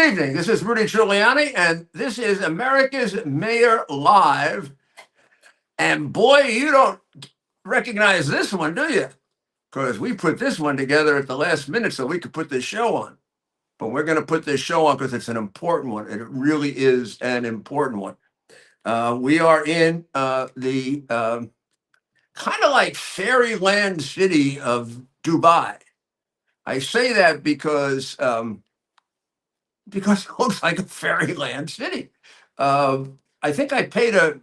evening. This is Rudy Giuliani, and this is America's Mayor Live. And boy, you don't recognize this one, do you? Because we put this one together at the last minute so we could put this show on. But we're going to put this show on because it's an important one, and it really is an important one. We are in the kind of like fairyland city of Dubai. I say that because it looks like a fairyland city. I think I paid had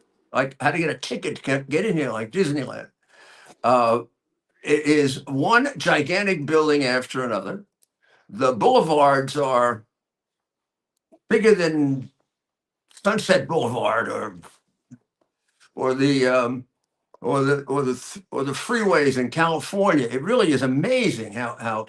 to get a ticket to get in here like Disneyland. It is one gigantic building after another. The boulevards are bigger than Sunset Boulevard or the freeways in California. It really is amazing how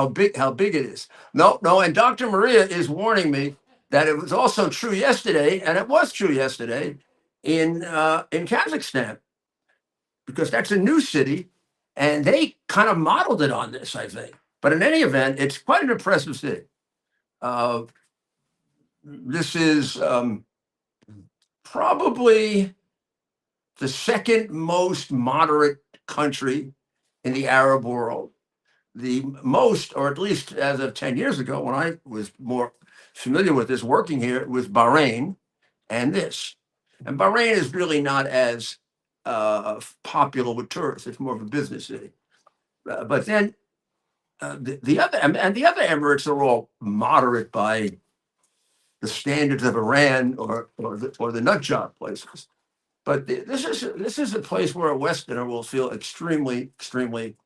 big it is. No, and Dr. Maria is warning me that it was also true yesterday, and it was true yesterday in Kazakhstan, because that's a new city, and they kind of modeled it on this, I think. But in any event, it's quite an impressive city. This is probably the second most moderate country in the Arab world. The most, or at least as of 10 years ago, when I was more familiar with this working here, was Bahrain and this. And Bahrain is really not as popular with tourists. It's more of a business city. But then the other Emirates are all moderate by the standards of Iran or the nut job places. But this is a place where a Westerner will feel extremely, extremely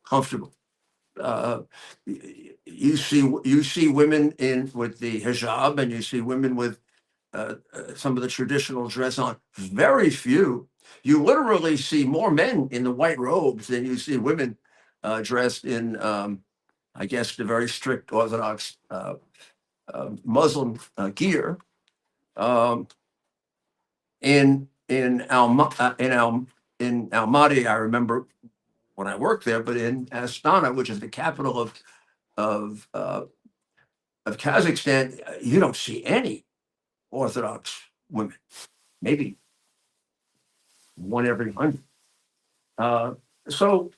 comfortable. You see women with the hijab, and you see women with some of the traditional dress on. Very few. You literally see more men in the white robes than you see women dressed in, I guess, the very strict Orthodox Muslim gear. In Almaty, I remember when I worked there, but in Astana, which is the capital of Kazakhstan, you don't see any Orthodox women. Maybe one every 100. So,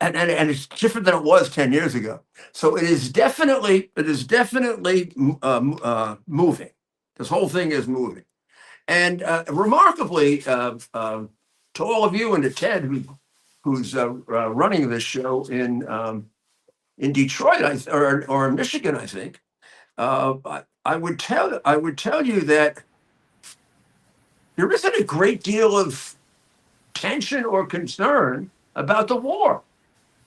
and it's different than it was 10 years ago. So it is definitely moving. This whole thing is moving, and remarkably, to all of you and to Ted, who's running this show in Detroit or in Michigan, I think. I would tell you that there isn't a great deal of tension or concern about the war.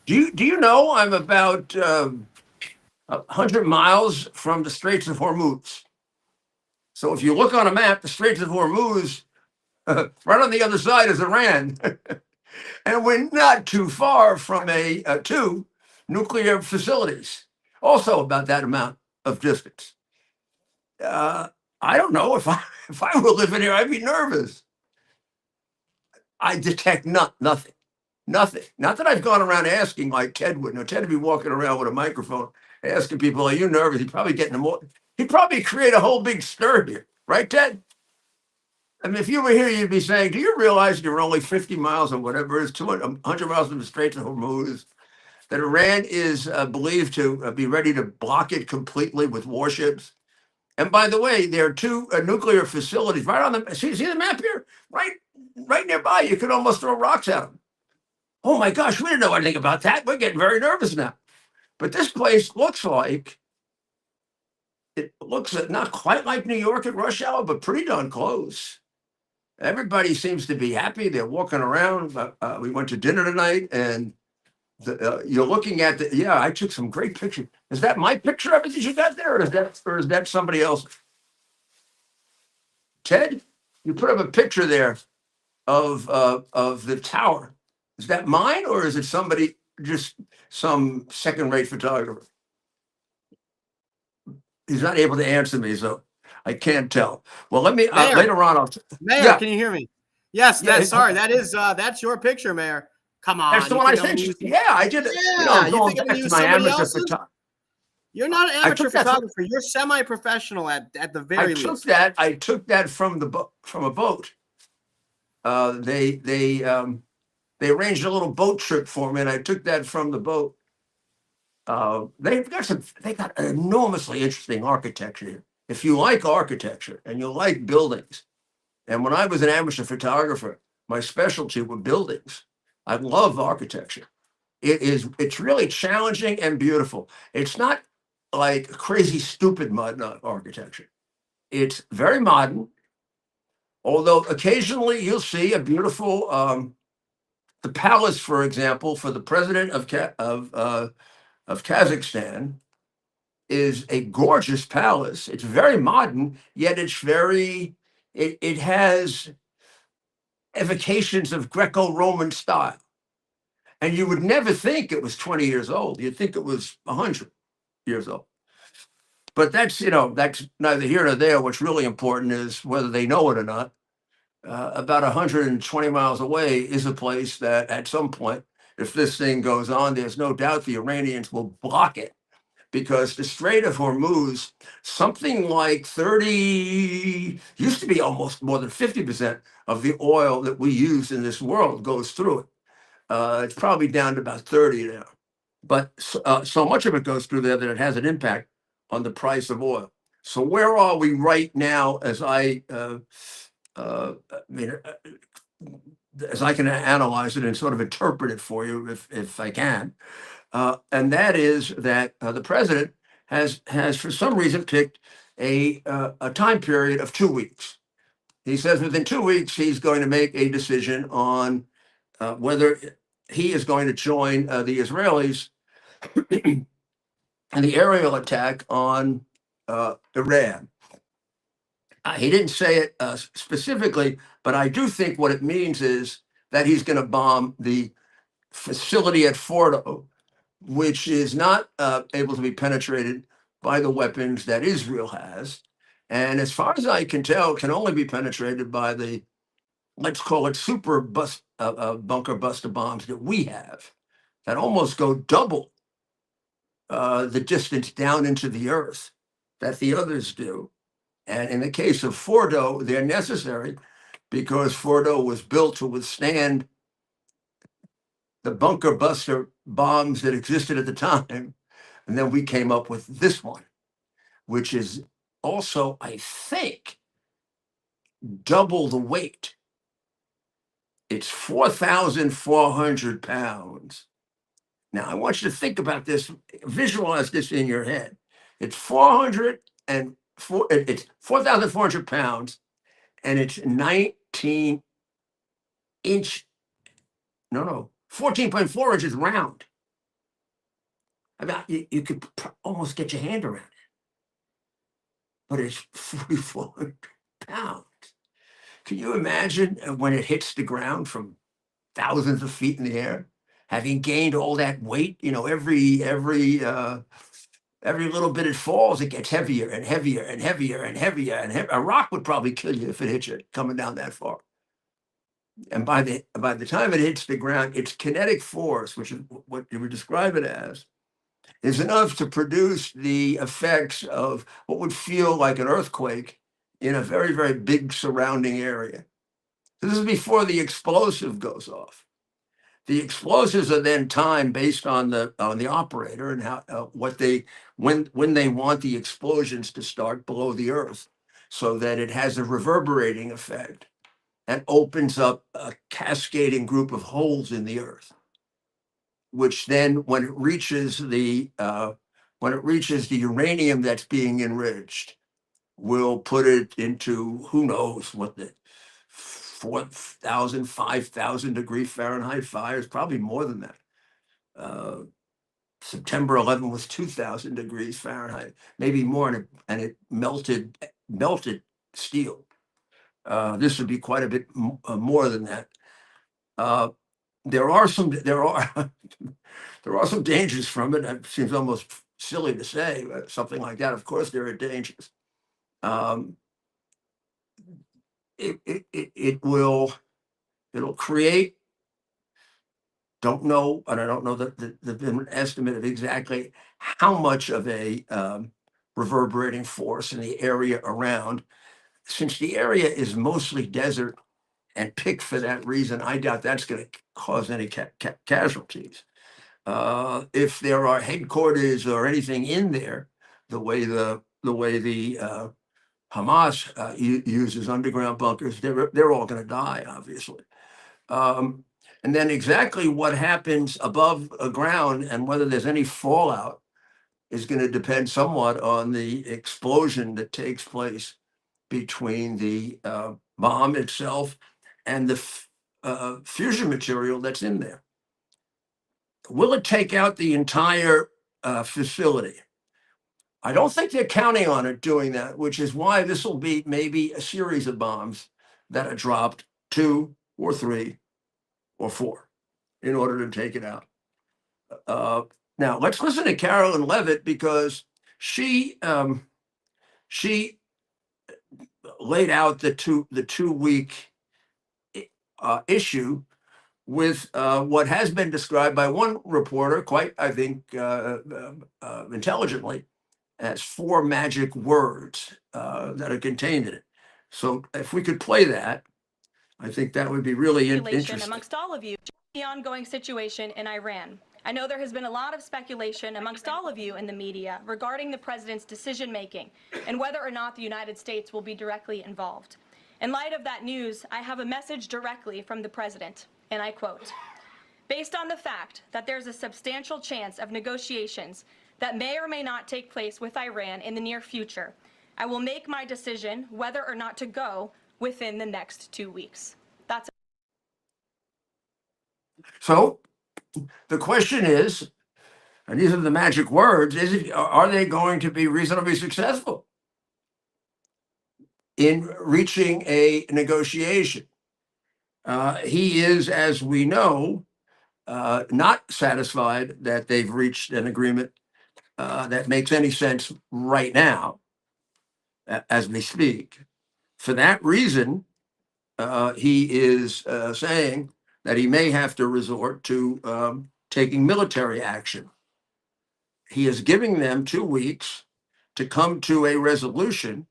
Do you know I'm about 100 miles from the Straits of Hormuz? So if you look on a map, the Straits of Hormuz, right on the other side is Iran. And we're not too far from two nuclear facilities, also about that amount of distance. I don't know, if I were living here, I'd be nervous. I detect nothing. Not that I've gone around asking like Ted would. No, Ted would be walking around with a microphone asking people, "Are you nervous?" He'd probably he'd probably create a whole big stir here, right, Ted? I mean, if you were here, you'd be saying, "Do you realize you're only 50 miles or whatever it is, 100 miles from the Straits of Hormuz? That Iran is believed to be ready to block it completely with warships. And by the way, there are two nuclear facilities right on the. See the map here, right nearby. You could almost throw rocks at them. Oh my gosh, we didn't know anything about that. We're getting very nervous now. But this place looks not quite like New York at rush hour, but pretty darn close. Everybody seems to be happy. They're walking around. We went to dinner tonight, and you're looking at I took some great pictures. Is that my picture of it that you got there, or is that somebody else? Ted, you put up a picture there of the tower. Is that mine, or is it somebody, just some second-rate photographer? He's not able to answer me, so I can't tell. Well, let me later on. Mayor, can you hear me? Yes, that's your picture, Mayor. Come on, that's the one I sent you. Yeah, I did. Yeah, going back to my amateur photography. You're not an I amateur took that from, photographer. You're semi-professional at the I very took least. that I took that from from a boat. They arranged a little boat trip for me, and I took that from the boat. They got enormously interesting architecture here. If you like architecture and you like buildings, and when I was an amateur photographer, my specialty were buildings. I love architecture. It's really challenging and beautiful. It's not like crazy stupid modern architecture. It's very modern, although occasionally you'll see a beautiful the palace, for example, for the president of Kazakhstan is a gorgeous palace. It's very modern, yet it has evocations of Greco-Roman style. And you would never think it was 20 years old. You'd think it was 100 years old. But that's neither here nor there. What's really important is whether they know it or not. About 120 miles away is a place that at some point, if this thing goes on, there's no doubt the Iranians will block it, because the Strait of Hormuz, something like 30, used to be almost more than 50% of the oil that we use in this world goes through it. It's probably down to about 30 now. But so much of it goes through there that it has an impact on the price of oil. So where are we right now I mean, as I can analyze it and sort of interpret it for you if I can? And that is that the president has for some reason picked a time period of 2 weeks. He says within 2 weeks he's going to make a decision on whether he is going to join the Israelis in the aerial attack on Iran. He didn't say it specifically, but I do think what it means is that he's going to bomb the facility at Fordo, which is not able to be penetrated by the weapons that Israel has. And as far as I can tell, can only be penetrated by the, let's call it bunker buster bombs that we have, that almost go double the distance down into the earth that the others do. And in the case of Fordo, they're necessary because Fordo was built to withstand the bunker buster bombs that existed at the time. And then we came up with this one, which is also, I think, double the weight. It's 4,400 pounds. Now, I want you to think about this, visualize this in your head. It's 4,400 pounds, and it's 19 inch, no, 14.4 inches round. I mean, you could almost get your hand around it, but it's 4,400 pounds. Can you imagine when it hits the ground from thousands of feet in the air, having gained all that weight? Every little bit it falls, it gets heavier and heavier and heavier and heavier and heavier. A rock would probably kill you if it hit you coming down that far. And by the time it hits the ground, its kinetic force, which is what you would describe it as, is enough to produce the effects of what would feel like an earthquake in a very, very big surrounding area. So this is before the explosive goes off. The explosives are then timed based on the operator and how when they want the explosions to start below the earth, so that it has a reverberating effect and opens up a cascading group of holes in the earth, which then, when it reaches the uranium that's being enriched, will put it into who knows what the 4,000, 5,000 degree Fahrenheit fires, probably more than that. September 11 was 2,000 degrees Fahrenheit, maybe more, and it melted steel. This would be quite a bit more than that. There are some dangers from it. It seems almost silly to say something like that. Of course, there are dangers. It'll create Don't know, and I don't know the estimate of exactly how much of a reverberating force in the area around. Since the area is mostly desert and picked for that reason, I doubt that's going to cause any casualties. If there are headquarters or anything in there, the way the Hamas uses underground bunkers, they're all going to die, obviously. Um, and then exactly what happens above ground and whether there's any fallout is going to depend somewhat on the explosion that takes place between the bomb itself and the fusion material that's in there. Will it take out the entire facility? I don't think they're counting on it doing that, which is why this will be maybe a series of bombs that are dropped, 2 or 3 or 4, in order to take it out. Uh, Now let's listen to Carolyn Levitt, because she laid out the 2 week issue with what has been described by one reporter, quite I think intelligently, as 4 magic words that are contained in it. So if we could play that, I think that would be really interesting. Amongst all of you, the ongoing situation in Iran. I know there has been a lot of speculation amongst all of you in the media regarding the president's decision making and whether or not the United States will be directly involved. In light of that news, I have a message directly from the president, and I quote, "Based on the fact that there's a substantial chance of negotiations that may or may not take place with Iran in the near future, I will make my decision whether or not to go within the next 2 weeks." That's So the question is, and these are the magic words, are they going to be reasonably successful in reaching a negotiation? He is, as we know, not satisfied that they've reached an agreement that makes any sense right now, as we speak. For that reason, he is saying that he may have to resort to taking military action. He is giving them 2 weeks to come to a resolution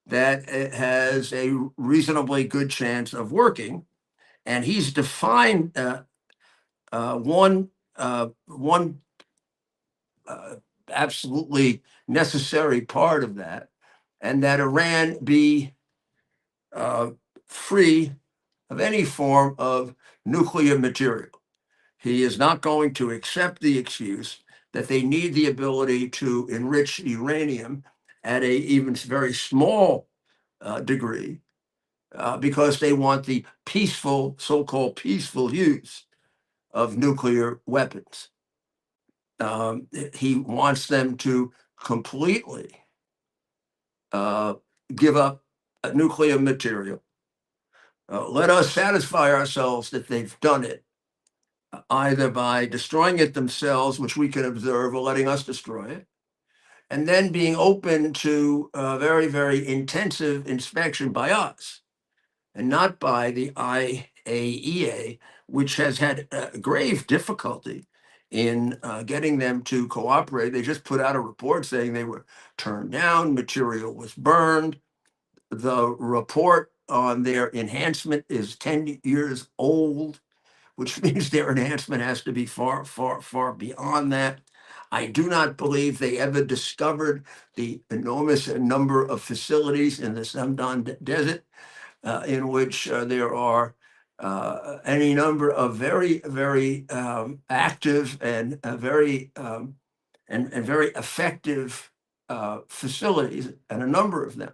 that has a reasonably good chance of working. And he's defined one absolutely necessary part of that, and that Iran be free of any form of nuclear material. He is not going to accept the excuse that they need the ability to enrich uranium at a even very small degree because they want the peaceful, so-called peaceful use of nuclear weapons. He wants them to completely give up nuclear material. Let us satisfy ourselves that they've done it, either by destroying it themselves, which we can observe, or letting us destroy it, and then being open to very, very intensive inspection by us, and not by the IAEA, which has had grave difficulty in getting them to cooperate. They just put out a report saying they were turned down, material was burned. The report on their enhancement is 10 years old, which means their enhancement has to be far, far, far beyond that. I do not believe they ever discovered the enormous number of facilities in the Samdan Desert in which there are any number of very, very active and very effective facilities, and a number of them,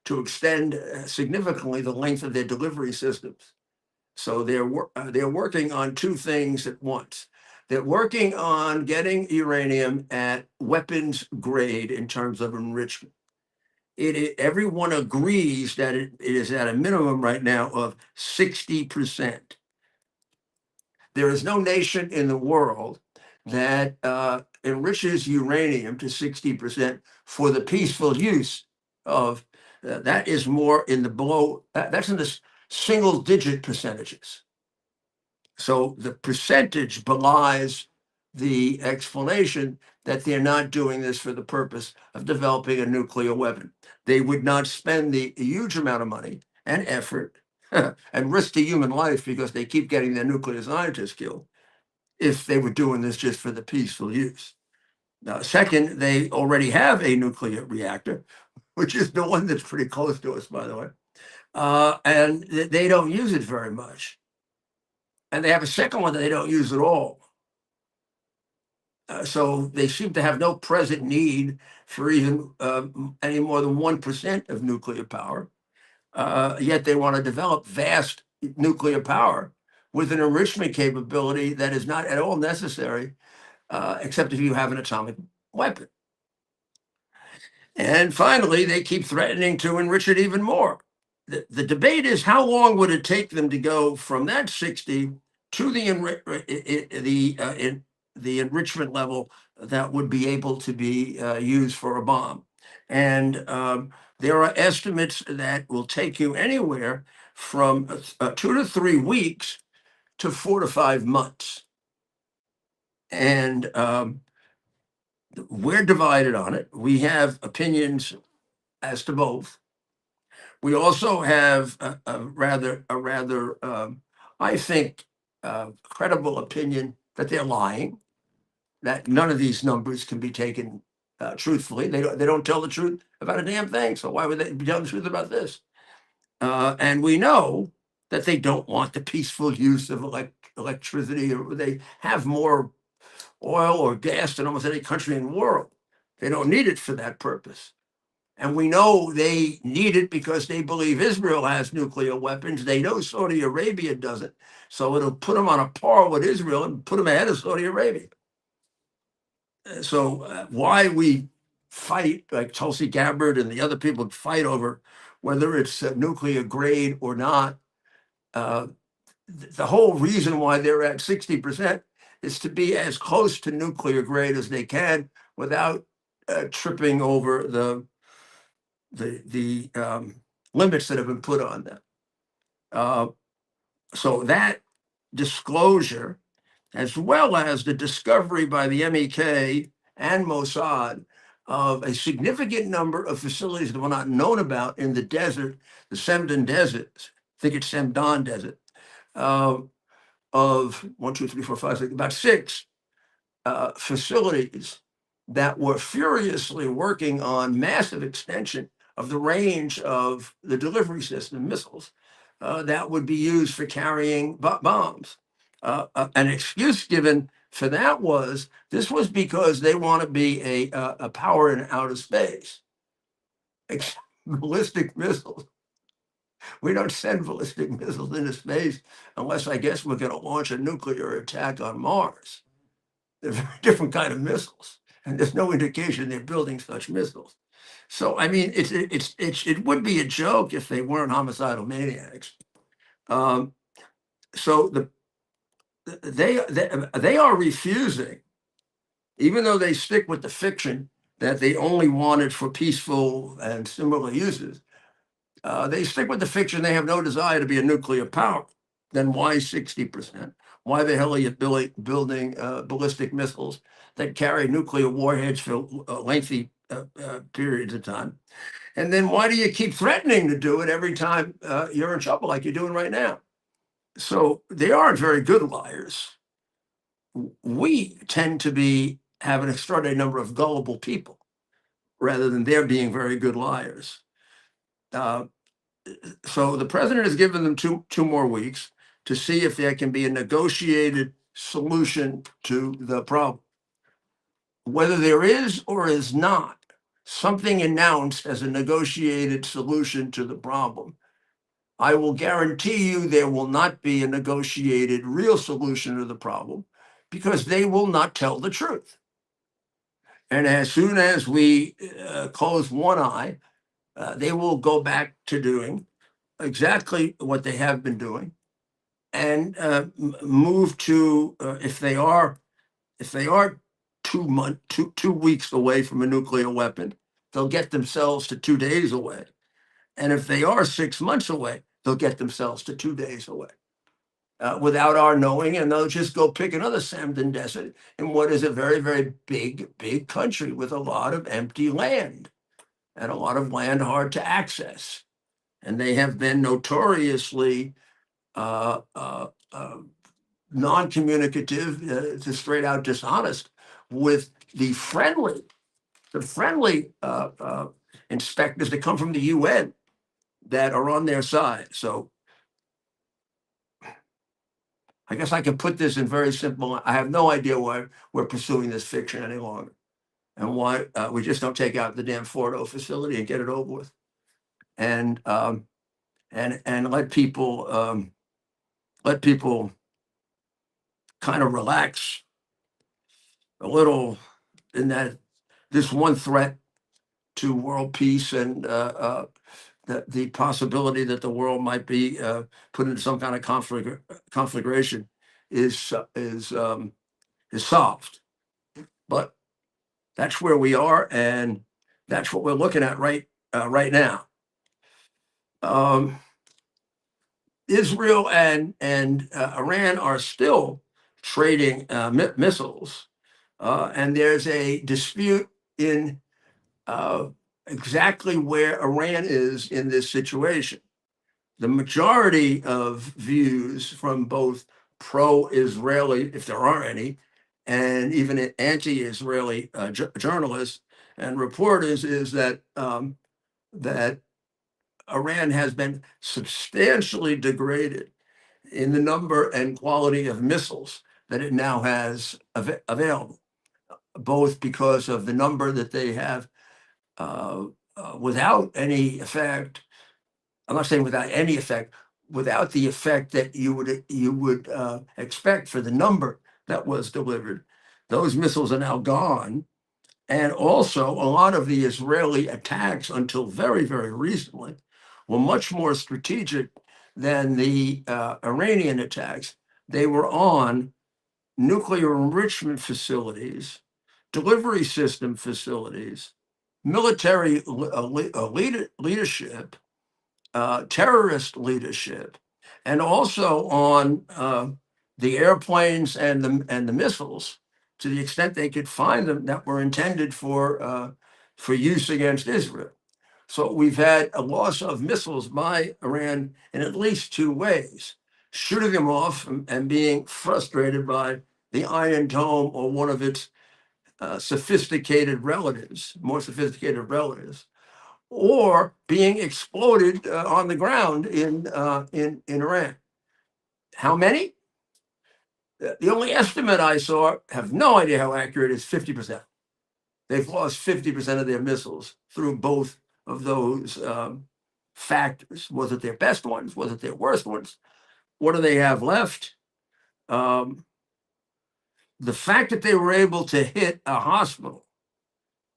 to extend significantly the length of their delivery systems. So they're working on 2 things at once. They're working on getting uranium at weapons grade in terms of enrichment. Everyone agrees that it is at a minimum right now of 60%. There is no nation in the world that enriches uranium to 60% for the peaceful use of. That is more in the below. That's in the single digit percentages. So the percentage belies the explanation that they're not doing this for the purpose of developing a nuclear weapon. They would not spend the huge amount of money and effort and risk the human life because they keep getting their nuclear scientists killed if they were doing this just for the peaceful use. Second, they already have a nuclear reactor, which is the one that's pretty close to us, by the way, and they don't use it very much. And they have a second one that they don't use at all. So they seem to have no present need for even any more than 1% of nuclear power. Yet they want to develop vast nuclear power with an enrichment capability that is not at all necessary, except if you have an atomic weapon. And finally, they keep threatening to enrich it even more. The debate is how long would it take them to go from that 60 to the enrichment level that would be able to be used for a bomb. And there are estimates that will take you anywhere from 2 to 3 weeks to 4 to 5 months. And we're divided on it. We have opinions as to both. We also have a rather, I think, credible opinion that they're lying, that none of these numbers can be taken truthfully. They don't tell the truth about a damn thing. So why would they be telling the truth about this? And we know that they don't want the peaceful use of electricity, or they have more oil or gas than almost any country in the world. They don't need it for that purpose. And we know they need it because they believe Israel has nuclear weapons. They know Saudi Arabia doesn't. So it'll put them on a par with Israel and put them ahead of Saudi Arabia. So why we fight, like Tulsi Gabbard and the other people fight over whether it's nuclear grade or not, the whole reason why they're at 60% is to be as close to nuclear grade as they can without tripping over the limits that have been put on them. So that disclosure, as well as the discovery by the MEK and Mossad of a significant number of facilities that were not known about in the desert, the Semdan Desert, I think it's Semdan Desert, of 1, 2, 3, 4, 5, 6, about 6 facilities that were furiously working on massive extension of the range of the delivery system missiles that would be used for carrying bombs. An excuse given for that was this was because they want to be a power in outer space. Ballistic missiles. We don't send ballistic missiles into space unless I guess we're going to launch a nuclear attack on Mars. They're very different kind of missiles, and there's no indication they're building such missiles. So I mean, it would be a joke if they weren't homicidal maniacs. So they are refusing, even though they stick with the fiction that they only wanted for peaceful and similar uses. They stick with the fiction they have no desire to be a nuclear power. Then why 60%? Why the hell are you building ballistic missiles that carry nuclear warheads for lengthy periods of time? And then why do you keep threatening to do it every time you're in trouble like you're doing right now? So they aren't very good liars. We tend to have an extraordinary number of gullible people rather than they're being very good liars. So the president has given them two more weeks to see if there can be a negotiated solution to the problem. Whether there is or is not something announced as a negotiated solution to the problem, I will guarantee you there will not be a negotiated real solution to the problem because they will not tell the truth. And as soon as we close one eye, they will go back to doing exactly what they have been doing and move to if they are 2 weeks away from a nuclear weapon, they'll get themselves to 2 days away. And if they are 6 months away, they'll get themselves to 2 days away. without our knowing, and they'll just go pick another Samden Desert in what is a very, very big country with a lot of empty land and a lot of land hard to access. And they have been notoriously uh, uh, uh, non-communicative, to straight out dishonest with the friendly inspectors that come from the UN that are on their side. So I guess I can put this in very simple. I have no idea why we're pursuing this fiction any longer, and why we just don't take out the damn Fordo facility and get it over with, and let people kind of relax a little in that this one threat to world peace and the possibility that the world might be put into some kind of conflagration is solved. But that's where we are, and that's what we're looking at right now. Israel and Iran are still trading missiles, and there's a dispute in exactly where Iran is in this situation. The majority of views from both pro-Israeli, if there are any, and even anti-Israeli journalists and reporters is that that Iran has been substantially degraded in the number and quality of missiles that it now has available, both because of the number that they have without any effect. I'm not saying without any effect, without the effect that you would expect for the number that was delivered. Those missiles are now gone. And also, a lot of the Israeli attacks until very, very recently were much more strategic than the Iranian attacks. They were on nuclear enrichment facilities, delivery system facilities, military leadership, terrorist leadership, and also on the airplanes and the missiles, to the extent they could find them, that were intended for use against Israel. So we've had a loss of missiles by Iran in at least two ways: shooting them off and being frustrated by the Iron Dome or one of its more sophisticated relatives, or being exploded on the ground in Iran. How many? The only estimate I saw, have no idea how accurate, is 50%. They've lost 50% of their missiles through both of those factors. Was it their best ones? Was it their worst ones? What do they have left? The fact that they were able to hit a hospital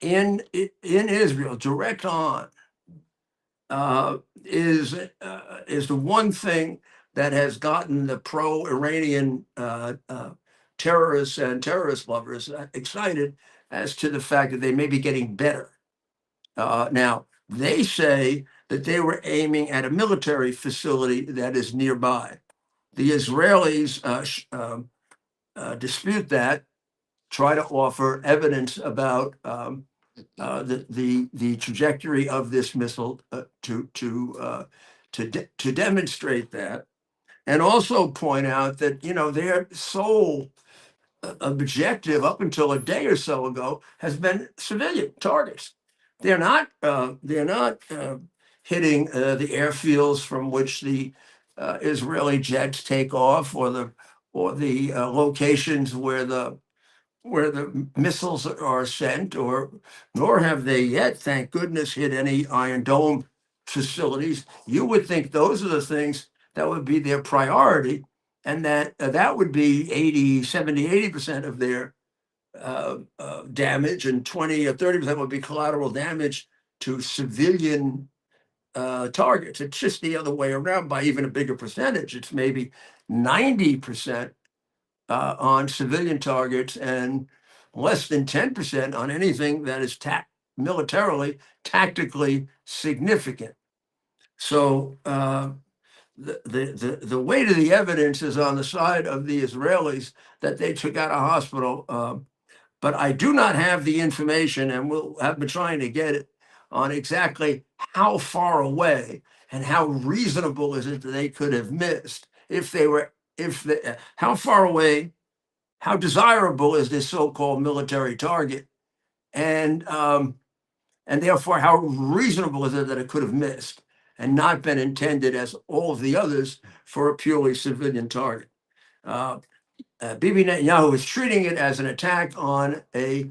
in Israel direct on is the one thing that has gotten the pro-Iranian terrorists and terrorist lovers excited as to the fact that they may be getting better. Now, they say that they were aiming at a military facility that is nearby. The Israelis dispute that, try to offer evidence about the trajectory of this missile to demonstrate that, and also point out that their sole objective up until a day or so ago has been civilian targets. They're not hitting the airfields from which the Israeli jets take off, or the locations where the missiles are sent, or nor have they yet, thank goodness, hit any Iron Dome facilities. You would think those are the things that would be their priority, and that would be 80, 70, 80% of their damage, and 20 or 30% would be collateral damage to civilian targets. It's just the other way around by even a bigger percentage. It's maybe 90% on civilian targets and less than 10% on anything that is militarily, tactically significant. So the weight of the evidence is on the side of the Israelis that they took out a hospital. But I do not have the information, and we'll have been trying to get it on exactly how far away and how reasonable is it that they could have missed if they were, how far away, how desirable is this so-called military target, and therefore how reasonable is it that it could have missed and not been intended as all of the others for a purely civilian target. Bibi Netanyahu is treating it as an attack on a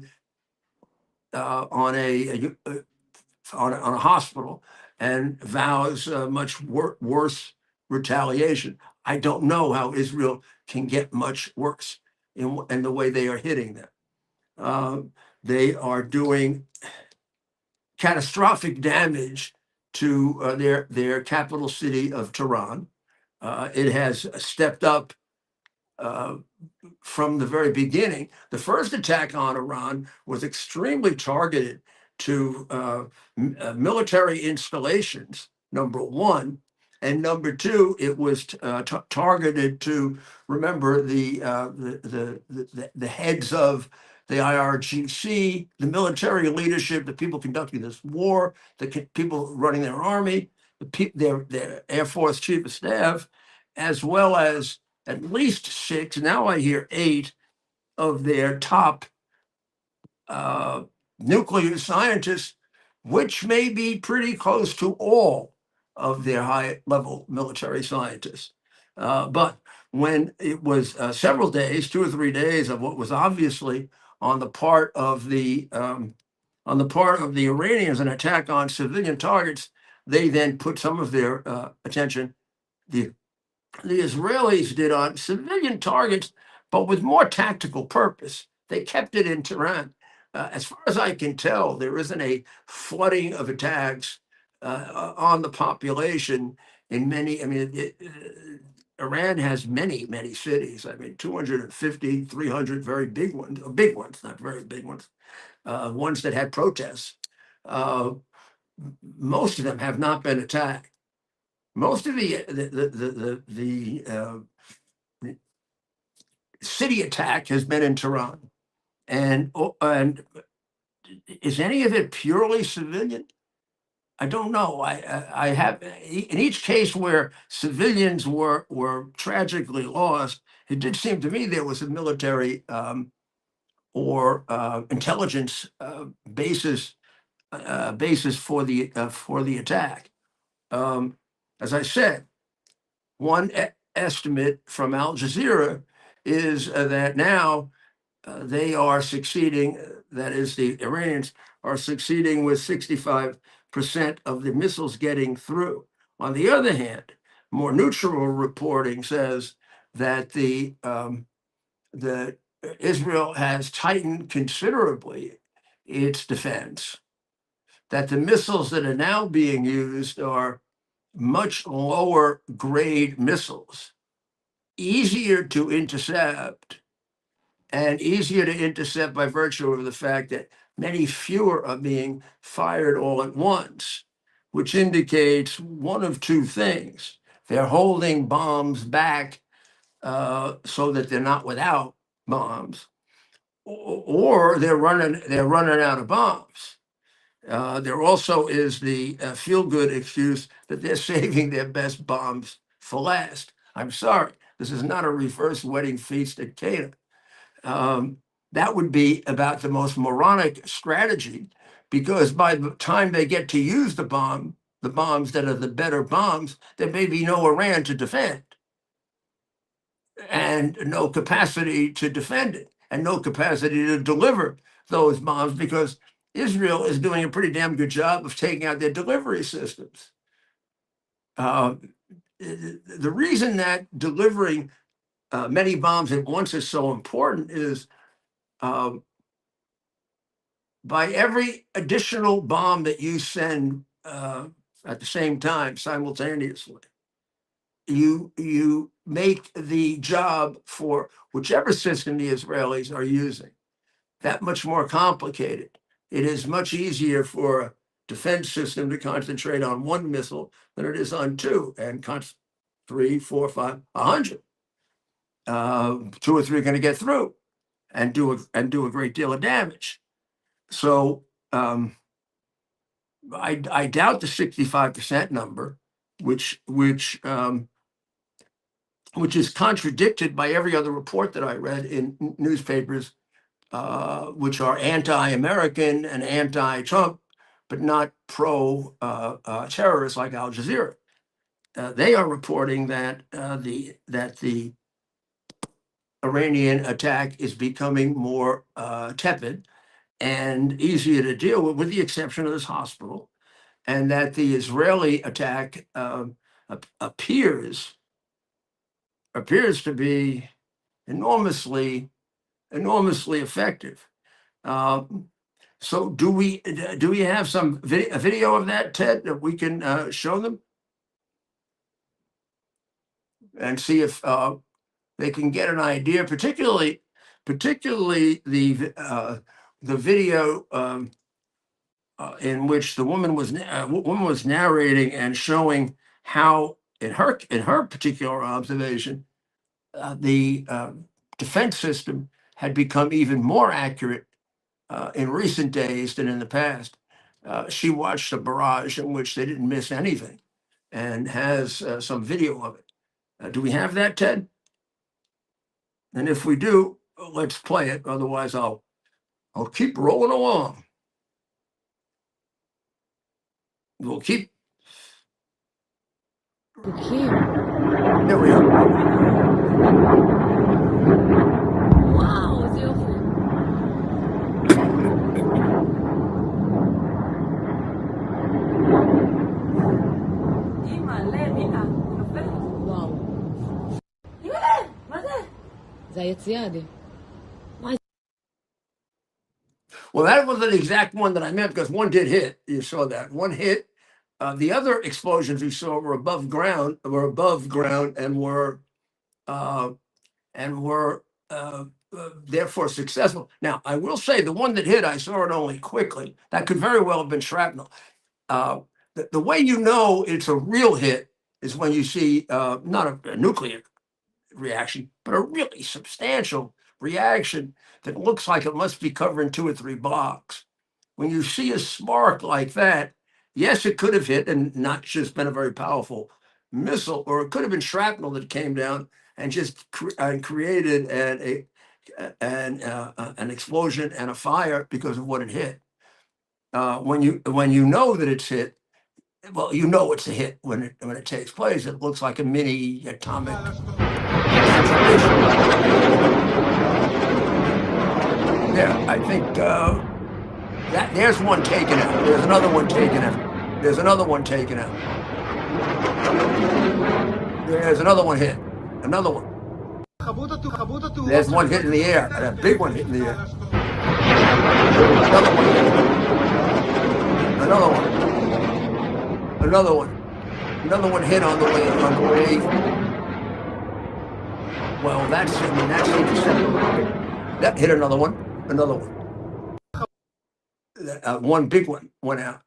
hospital and vows much worse retaliation. I don't know how Israel can get much worse in the way they are hitting them. They are doing catastrophic damage to their capital city of Tehran. It has stepped up from the very beginning. The first attack on Iran was extremely targeted to military installations, number one. And number two, it was targeted to, remember, the heads of the IRGC, the military leadership, the people conducting this war, the people running their army, their Air Force Chief of Staff, as well as at least 6, now I hear 8 of their top nuclear scientists, which may be pretty close to all of their high-level military scientists. But when it was several days, 2 or 3 days of what was obviously on the part of the Iranians, an attack on civilian targets, they then put some of their attention. The Israelis did on civilian targets, but with more tactical purpose. They kept it in Tehran. As far as I can tell, there isn't a flooding of attacks on the population in many. I mean, Iran has many, many cities. I mean, 250, 300 very big ones, not very big ones, ones that had protests. Most of them have not been attacked. Most of the city attack has been in Tehran, and is any of it purely civilian? I don't know. I have in each case where civilians were tragically lost, it did seem to me there was a military or intelligence basis for the attack. As I said, one estimate from Al Jazeera is that now they are succeeding, that is, the Iranians are succeeding with 65% of the missiles getting through. On the other hand, more neutral reporting says that the Israel has tightened considerably its defense, that the missiles that are now being used are much lower grade missiles, easier to intercept, and easier to intercept by virtue of the fact that many fewer are being fired all at once, which indicates one of two things. They're holding bombs back so that they're not without bombs, or they're running out of bombs. There also is the feel-good excuse that they're saving their best bombs for last. I'm sorry, this is not a reverse wedding feast at Cana. That would be about the most moronic strategy, because by the time they get to use the bombs that are the better bombs, there may be no Iran to defend and no capacity to defend it and no capacity to deliver those bombs, because Israel is doing a pretty damn good job of taking out their delivery systems. The reason that delivering many bombs at once is so important is by every additional bomb that you send at the same time, simultaneously, you make the job for whichever system the Israelis are using that much more complicated. It is much easier for a defense system to concentrate on one missile than it is on two, and 3, 4, 5, 100. 2 or 3 are going to get through and do a great deal of damage. So I doubt the 65% number, which is contradicted by every other report that I read in newspapers, which are anti-American and anti-Trump, but not pro-terrorists like Al Jazeera. They are reporting that the Iranian attack is becoming more tepid and easier to deal with the exception of this hospital, and that the Israeli attack appears to be enormously effective. So do we have some a video of that, Ted, that we can show them and see if they can get an idea, particularly the video in which the woman was narrating and showing how in her particular observation the defense system had become even more accurate in recent days than in the past. She watched a barrage in which they didn't miss anything and has some video of it. Do we have that, Ted? And if we do, let's play it. Otherwise, I'll keep rolling along. We'll keep. There we are. וואו, איזה יופי. אימא'לה, מיאה, נופלת. וואו. אימא'לה, מה זה? זה היציאה, עדי. Well, that wasn't the exact one that I meant because one did hit. You saw that one hit. The other explosions we saw were above ground, and were therefore successful. Now, I will say the one that hit, I saw it only quickly. That could very well have been shrapnel. The way you know it's a real hit is when you see not a nuclear reaction, but a really substantial reaction that looks like it must be covering 2 or 3 blocks. When you see a spark like that, yes, it could have hit and not just been a very powerful missile, or it could have been shrapnel that came down and just created an explosion and a fire because of what it hit. When you know that it's hit, well, you know it's a hit when it takes place. It looks like a mini atomic situation. There, I think there's one taken out. There's another one taken out. There's another one taken out. There's another one hit. Another one. There's one hit in the air. A big one hit in the air. Another one. Another one. Another one. Another one hit on the way. Well, that's that hit another one. Another one. One big one went out.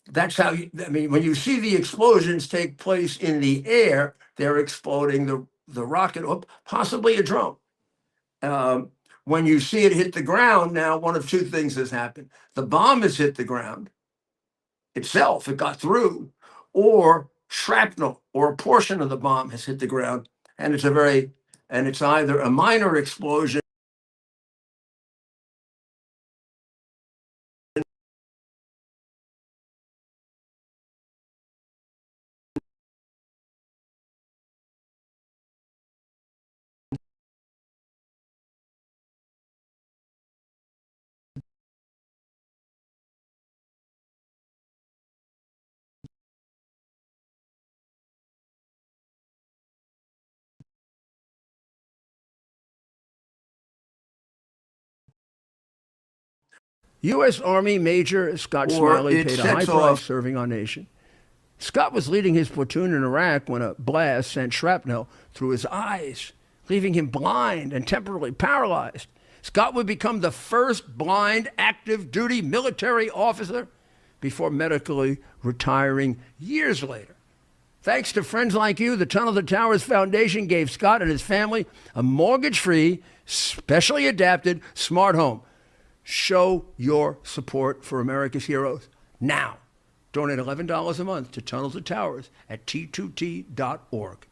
That's how when you see the explosions take place in the air, they're exploding the rocket, or possibly a drone. When you see it hit the ground, now one of 2 things has happened. The bomb has hit the ground itself, it got through, or shrapnel or a portion of the bomb has hit the ground, and it's either a minor explosion U.S. Army Major Scott Smiley paid a high price serving our nation. Scott was leading his platoon in Iraq when a blast sent shrapnel through his eyes, leaving him blind and temporarily paralyzed. Scott would become the first blind active duty military officer before medically retiring years later. Thanks to friends like you, the Tunnel to Towers Foundation gave Scott and his family a mortgage-free, specially adapted smart home. Show your support for America's heroes now. Donate $11 a month to Tunnel to Towers at t2t.org.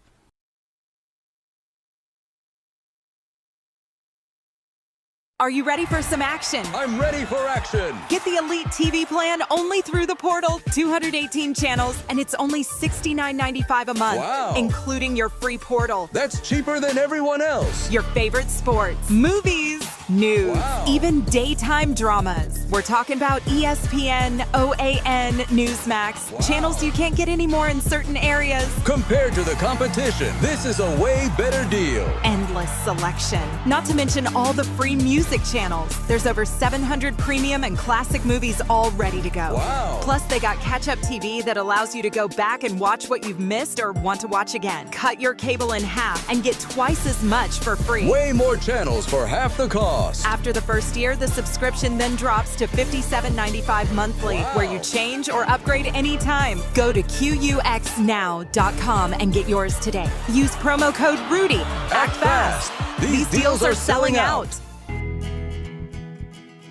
Are you ready for some action? I'm ready for action. Get the Elite TV plan only through the portal. 218 channels, and it's only $69.95 a month, Wow. including your free portal. That's cheaper than everyone else. Your favorite sports, movies, news, Wow. even daytime dramas. We're talking about ESPN, OAN, Newsmax, Wow. channels you can't get anymore in certain areas. Compared to the competition, this is a way better deal. Endless selection. Not to mention all the free music channels. There's over 700 premium and classic movies all ready to go. Wow. Plus, they got catch-up TV that allows you to go back and watch what you've missed or want to watch again. Cut your cable in half and get twice as much for free. Way more channels for half the cost. After the first year, the subscription then drops to $57.95 monthly, Wow. where you change or upgrade anytime. Go to QUXNow.com and get yours today. Use promo code RUDY. Act fast. These deals are selling out.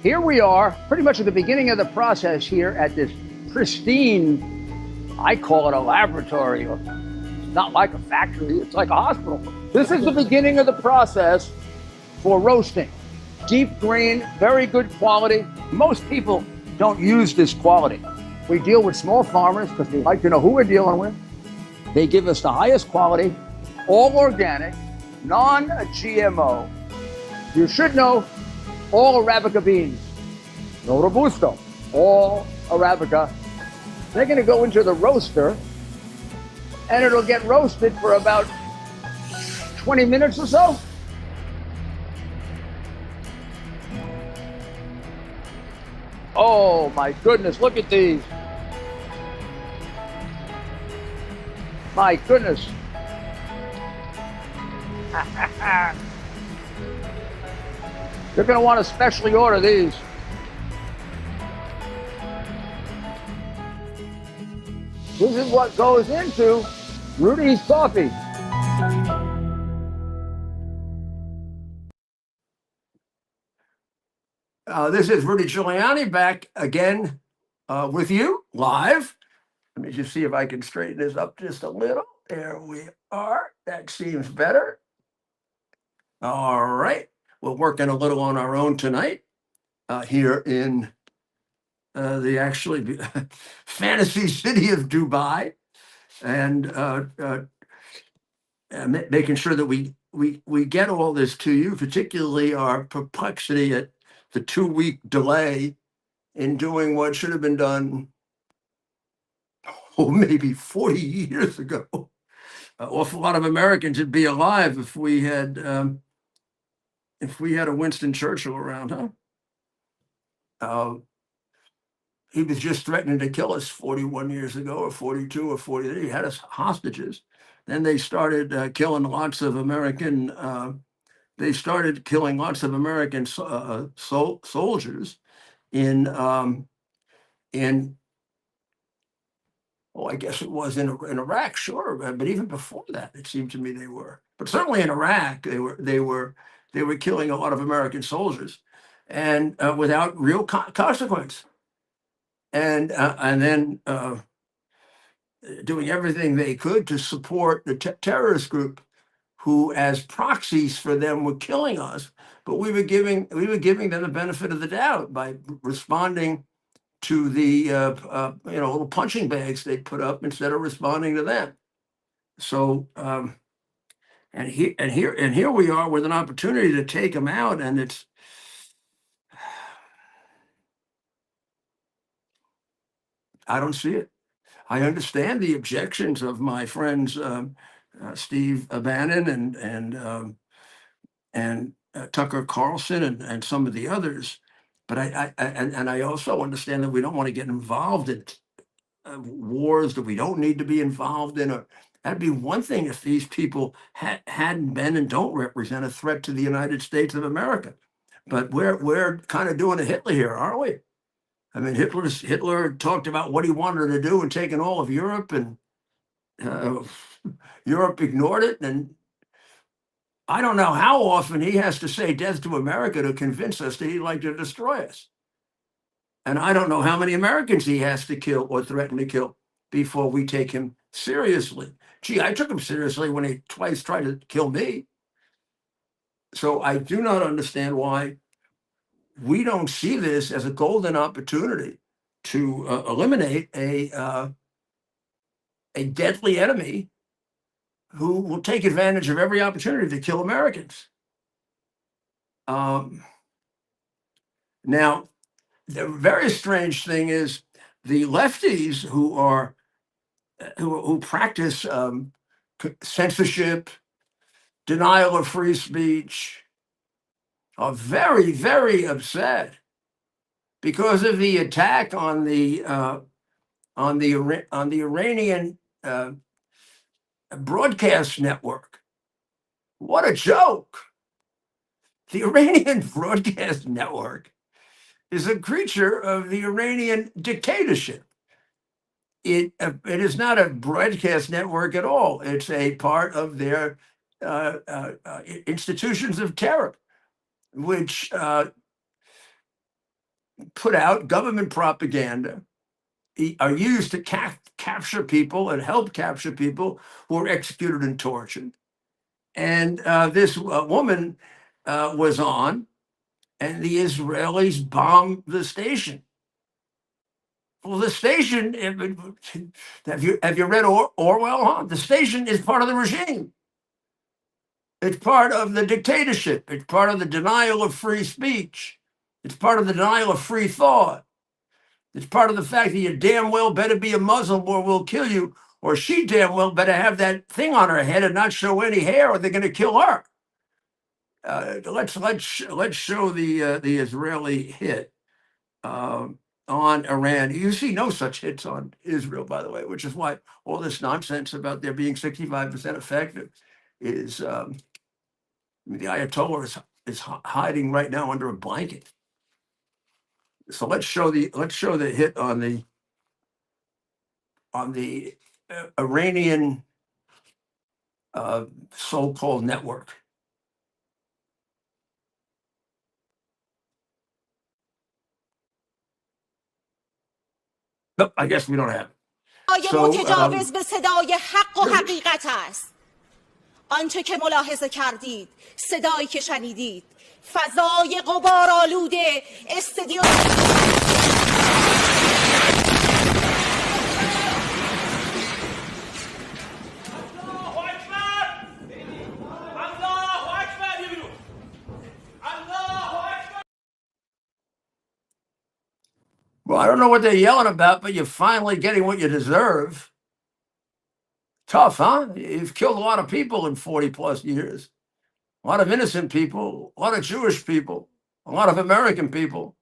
Here we are, pretty much at the beginning of the process here at this pristine, I call it a laboratory. It's not like a factory, it's like a hospital. This is the beginning of the process for roasting. Deep grain, very good quality. Most people don't use this quality. We deal with small farmers because they like to know who we're dealing with. They give us the highest quality, all organic, non-GMO. You should know all Arabica beans, no Robusto, all Arabica. They're going to go into the roaster, and it'll get roasted for about 20 minutes or so. Oh my goodness, look at these. My goodness. You're going to want to specially order these. This is what goes into Rudy's coffee. This is Rudy Giuliani back again with you live. Let me just see if I can straighten this up just a little. There we are. That seems better. All right. We're working a little on our own tonight here in the actually fantasy city of Dubai, and making sure that we get all this to you, particularly our perplexity at the 2-week delay in doing what should have been done, maybe 40 years ago. An awful lot of Americans would be alive if we had a Winston Churchill around, huh? He was just threatening to kill us 41 years ago, or 42 or 43. He had us hostages. Then they started killing lots of American. They started killing lots of American soldiers in I guess it was in Iraq, sure, but even before that, it seemed to me they were. But certainly in Iraq, they were killing a lot of American soldiers, and without real consequence, and then doing everything they could to support the terrorist group, who, as proxies for them, were killing us. But we were giving them the benefit of the doubt by responding to the little punching bags they put up instead of responding to them. So and here we are with an opportunity to take them out, and it's I don't see it. I understand the objections of my friends Steve Bannon and Tucker Carlson and some of the others. But I also understand that we don't want to get involved in wars that we don't need to be involved in. Or that'd be one thing if these people hadn't been and don't represent a threat to the United States of America. But we're kind of doing a Hitler here, aren't we? I mean, Hitler talked about what he wanted to do and taking all of Europe, and Uh, Europe ignored it, and I don't know how often he has to say death to America to convince us that he'd like to destroy us. And I don't know how many Americans he has to kill or threaten to kill before we take him seriously. Gee, I took him seriously when he twice tried to kill me. So I do not understand why we don't see this as a golden opportunity to eliminate a deadly enemy who will take advantage of every opportunity to kill Americans. Now, the very strange thing is the lefties who practice censorship, denial of free speech, are very, very upset because of the attack on the Iranian broadcast network. What a joke! The Iranian broadcast network is a creature of the Iranian dictatorship. It is not a broadcast network at all. It's a part of their institutions of terror, which put out government propaganda, are used to capture people and help capture people who are executed and tortured. And this woman was on, and the Israelis bombed the station. Well, the station, have you read Orwell? Huh? The station is part of the regime. It's part of the dictatorship. It's part of the denial of free speech. It's part of the denial of free thought. It's part of the fact that you damn well better be a Muslim or we'll kill you, or she damn well better have that thing on her head and not show any hair, or they're going to kill her. Let's show the Israeli hit on Iran. You see no such hits on Israel, by the way, which is why all this nonsense about there being 65% effective is. The Ayatollah is hiding right now under a blanket. So let's show the hit on the Iranian so-called network. Nope, I guess we don't have it. متجاوز به صدای حق و حقیقت است. آنچه که ملاحظه کردید، صدایی که شنیدید، فضای غبارآلوده استدیو Well, I don't know what they're yelling about, but you're finally getting what you deserve. Tough, huh? You've killed a lot of people in 40 plus years. A lot of innocent people, a lot of Jewish people, a lot of American people.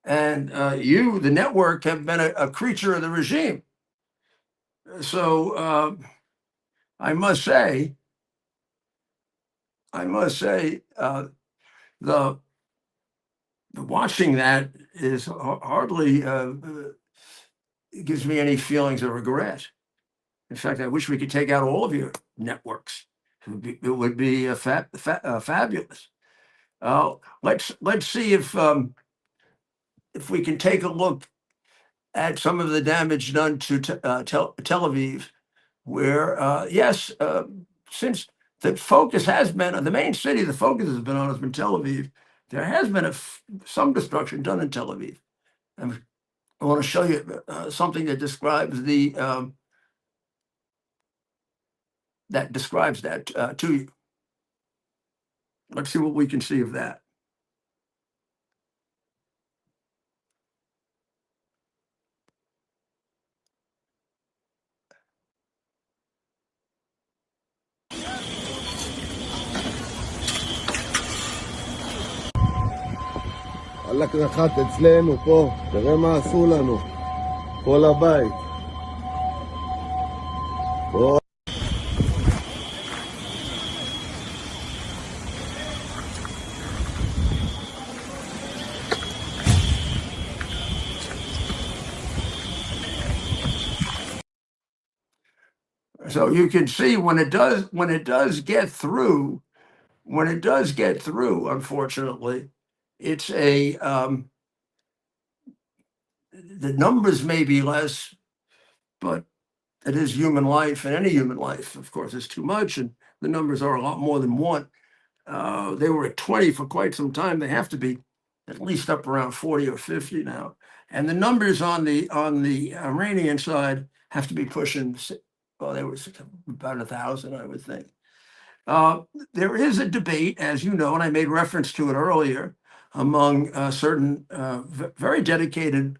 And you, the network, have been a creature of the regime. So I must say, the watching that is hardly gives me any feelings of regret. In fact, I wish we could take out all of your networks. It would be fabulous. Let's see if we can take a look at some of the damage done to Tel Aviv, where yes, since the focus has been on the main city, the focus has been Tel Aviv. There has been some destruction done in Tel Aviv. And I want to show you something that describes that to you. Let's see what we can see of that. וואלק נחת אצלנו פה, תראה מה עשו לנו, כל הבית. פה. So you can see when it does get through, unfortunately, it's the numbers may be less, but it is human life, and any human life, of course, is too much, and the numbers are a lot more than one. They were at 20 for quite some time. They have to be at least up around 40 or 50 now. And the numbers on the Iranian side have to be pushing, well, they were about 1,000, I would think. There is a debate, as you know, and I made reference to it earlier, among certain very dedicated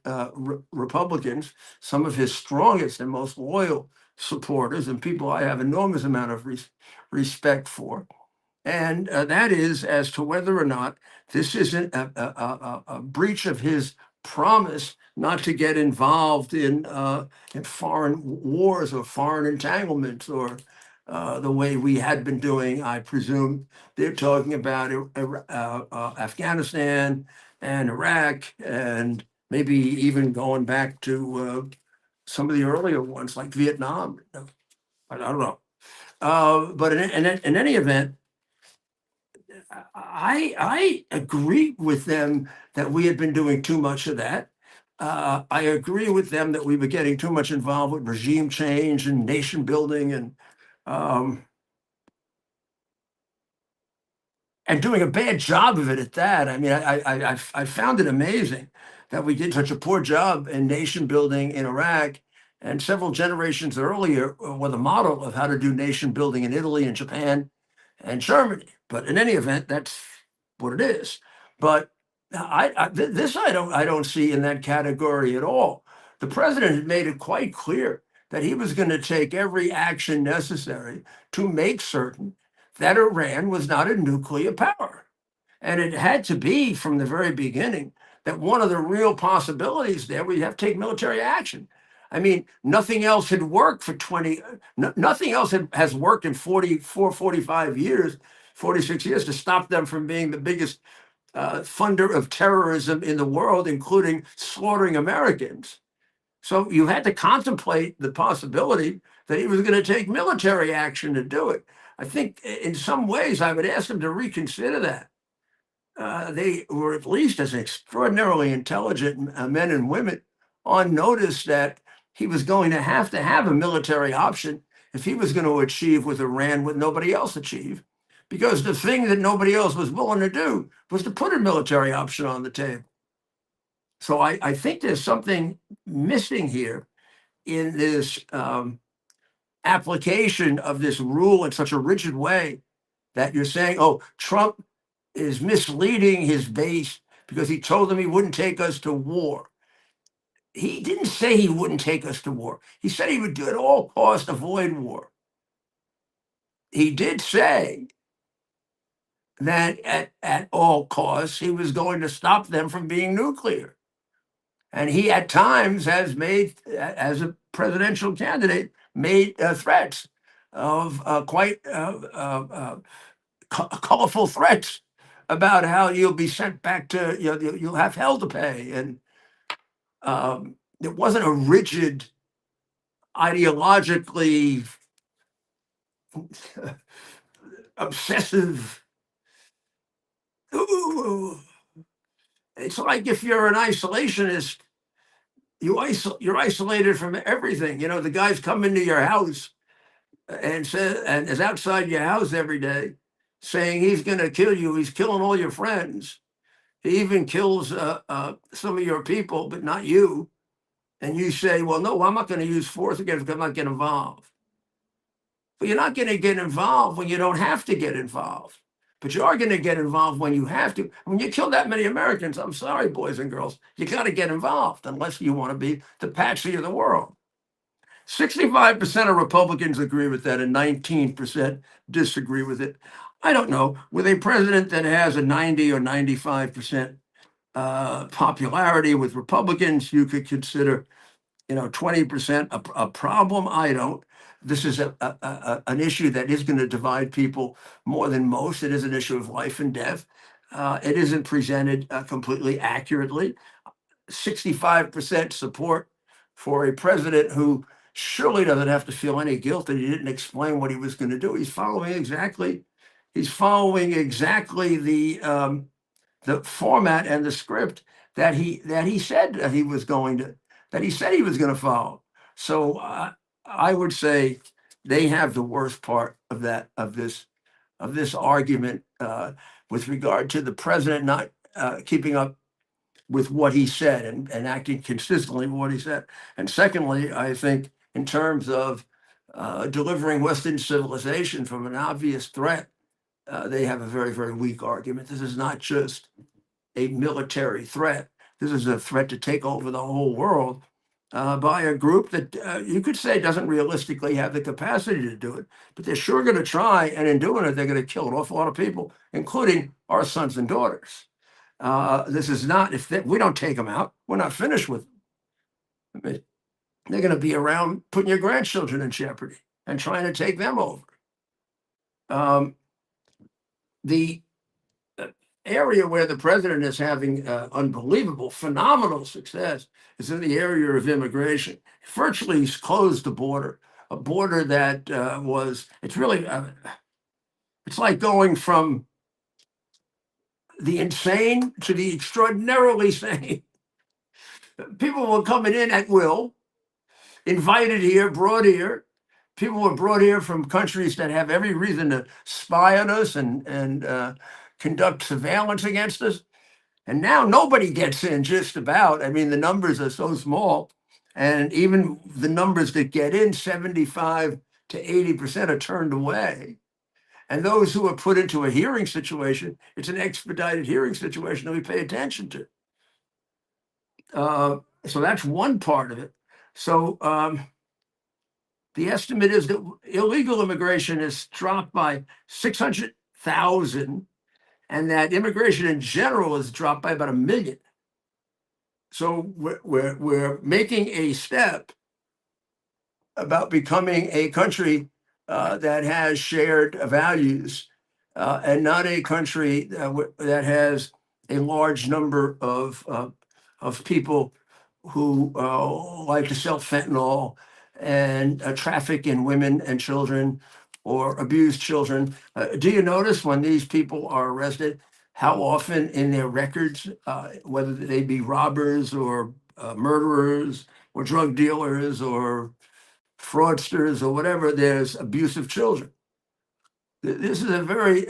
Republicans, some of his strongest and most loyal supporters, and people I have enormous amount of respect for. And that is as to whether or not this isn't a breach of his promise not to get involved in foreign wars or foreign entanglements, or the way we had been doing. I presume they're talking about Afghanistan and Iraq, and maybe even going back to some of the earlier ones like Vietnam. I don't know. But in any event, I agree with them that we had been doing too much of that. I agree with them that we were getting too much involved with regime change and nation building, and doing a bad job of it at that. I mean, I found it amazing that we did such a poor job in nation building in Iraq, and several generations earlier were the model of how to do nation building in Italy and Japan and Germany. But in any event, that's what it is. But this I don't see in that category at all. The president had made it quite clear that he was going to take every action necessary to make certain that Iran was not a nuclear power. And it had to be from the very beginning that one of the real possibilities there, we have to take military action. I mean, nothing else had worked for 20, nothing else has worked in 44, 45 years, 46 years to stop them from being the biggest funder of terrorism in the world, including slaughtering Americans. So you had to contemplate the possibility that he was going to take military action to do it. I think in some ways I would ask him to reconsider that. They were at least as extraordinarily intelligent men and women on notice that he was going to have a military option if he was going to achieve with Iran what nobody else achieved. Because the thing that nobody else was willing to do was to put a military option on the table. So I think there's something missing here in this application of this rule in such a rigid way that you're saying, oh, Trump is misleading his base because he told them he wouldn't take us to war. He didn't say he wouldn't take us to war. He said he would do at all costs avoid war. He did say that at all costs he was going to stop them from being nuclear. And he at times has made, as a presidential candidate, made threats of quite colorful threats about how you'll be sent back to, you'll have hell to pay. And it wasn't a rigid, ideologically obsessive. Ooh. It's like if you're an isolationist, you're isolated from everything. The guys come into your house and is outside your house every day saying he's going to kill you. He's killing all your friends. He even kills some of your people, but not you. And you say, well, no, I'm not going to use force against him. I'm not getting involved. But you're not going to get involved when you don't have to get involved. But you are going to get involved when you have to. When you kill that many Americans, I'm sorry, boys and girls, you got to get involved unless you want to be the patsy of the world. 65% of Republicans agree with that and 19% disagree with it. I don't know. With a president that has a 90 or 95% popularity with Republicans, you could consider 20% a problem. I don't. This is an issue that is going to divide people more than most. It is an issue of life and death. It isn't presented completely accurately. 65% support for a president who surely doesn't have to feel any guilt that he didn't explain what he was going to do. He's following exactly the format and the script that he said that he was going to follow. So I would say they have the worst part of this argument with regard to the president not keeping up with what he said and acting consistently with what he said. And secondly, I think in terms of delivering Western civilization from an obvious threat, they have a very, very weak argument. This is not just a military threat. This is a threat to take over the whole world by a group that you could say doesn't realistically have the capacity to do it, but they're sure going to try. And in doing it, they're going to kill an awful lot of people, including our sons and daughters. This is not, we don't take them out, we're not finished with them. I mean, they're going to be around putting your grandchildren in jeopardy and trying to take them over. The area where the president is having unbelievable, phenomenal success is in the area of immigration. Virtually, he's closed the border, a border that it's really, it's like going from the insane to the extraordinarily sane. People were coming in at will, invited here, brought here. People were brought here from countries that have every reason to spy on us and conduct surveillance against us. And now nobody gets in, just about. I mean, the numbers are so small. And even the numbers that get in, 75 to 80% are turned away. And those who are put into a hearing situation, it's an expedited hearing situation that we pay attention to. So that's one part of it. So the estimate is that illegal immigration has dropped by 600,000, and that immigration in general has dropped by about 1 million. So we're making a step about becoming a country that has shared values and not a country that has a large number of people who like to sell fentanyl and traffic in women and children or abuse children. Do you notice when these people are arrested, how often in their records, whether they be robbers or murderers or drug dealers or fraudsters or whatever, there's abuse of children? This is a very